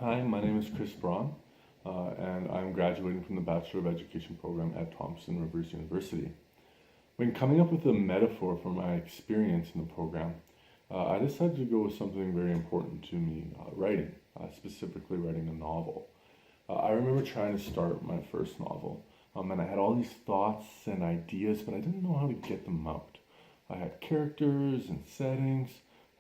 Hi, my name is Kris Braun, and I'm graduating from the Bachelor of Education program at Thompson Rivers University. When coming up with a metaphor for my experience in the program, I decided to go with something very important to me, writing, specifically writing a novel. I remember trying to start my first novel, and I had all these thoughts and ideas, but I didn't know how to get them out. I had characters and settings,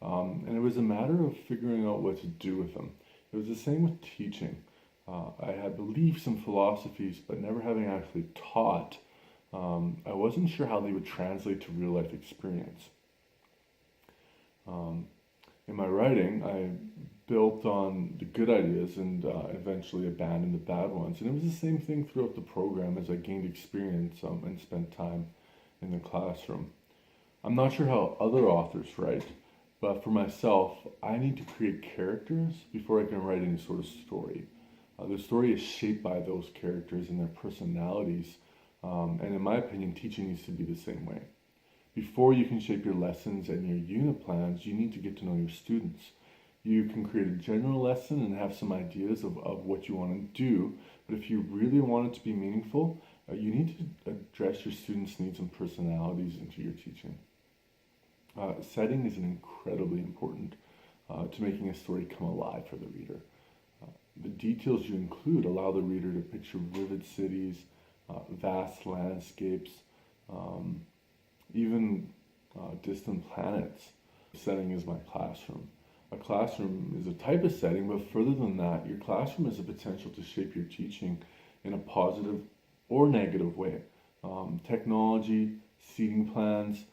and it was a matter of figuring out what to do with them. It was the same with teaching. I had beliefs and philosophies, but never having actually taught, I wasn't sure how they would translate to real life experience. In my writing, I built on the good ideas and eventually abandoned the bad ones. And it was the same thing throughout the program as I gained experience and spent time in the classroom. I'm not sure how other authors write, but for myself, I need to create characters before I can write any sort of story. The story is shaped by those characters and their personalities, and in my opinion, teaching needs to be the same way. Before you can shape your lessons and your unit plans, you need to get to know your students. You can create a general lesson and have some ideas of what you want to do, but if you really want it to be meaningful, you need to address your students' needs and personalities into your teaching. Setting is incredibly important to making a story come alive for the reader. The details you include allow the reader to picture vivid cities, vast landscapes, even distant planets. The setting is my classroom. A classroom is a type of setting, but further than that, your classroom has the potential to shape your teaching in a positive or negative way. Technology, seating plans,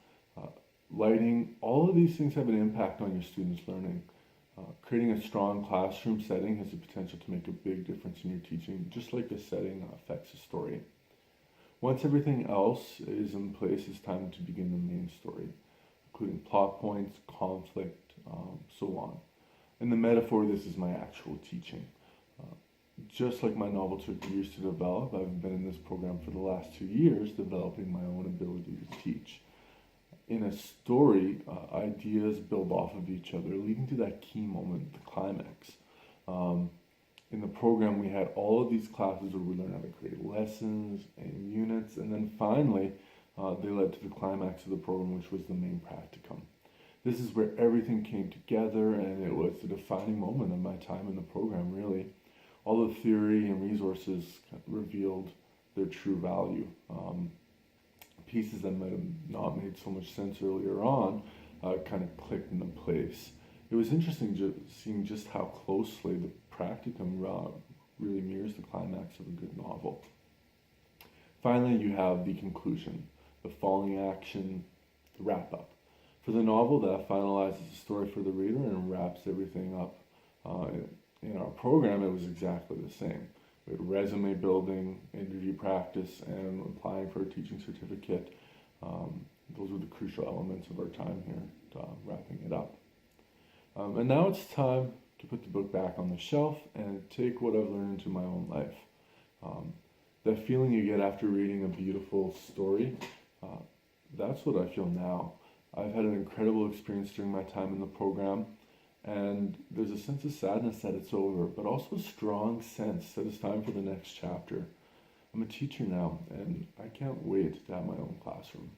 lighting, all of these things have an impact on your students' learning. Creating a strong classroom setting has the potential to make a big difference in your teaching, just like the setting affects the story. Once everything else is in place, it's time to begin the main story, including plot points, conflict, so on. In the metaphor, this is my actual teaching. Just like my novel took years to develop, I've been in this program for the last 2 years, developing my own ability to teach. In a story, ideas build off of each other, leading to that key moment, the climax. In the program, we had all of these classes where we learned how to create lessons and units, and then finally, they led to the climax of the program, which was the main practicum. This is where everything came together, and it was the defining moment of my time in the program, really. All the theory and resources revealed their true value. Pieces that might have not made so much sense earlier on kind of clicked into place. It was interesting seeing just how closely the practicum really mirrors the climax of a good novel. Finally, you have the conclusion, the falling action, the wrap-up. For the novel, that finalizes the story for the reader and wraps everything up. In our program, it was exactly the same. We had resume building, interview practice, and applying for a teaching certificate. Those were the crucial elements of our time here, wrapping it up. And now it's time to put the book back on the shelf and take what I've learned into my own life. That feeling you get after reading a beautiful story, that's what I feel now. I've had an incredible experience during my time in the program, and there's a sense of sadness that it's over, but also a strong sense that it's time for the next chapter. I'm a teacher now, and I can't wait to have my own classroom.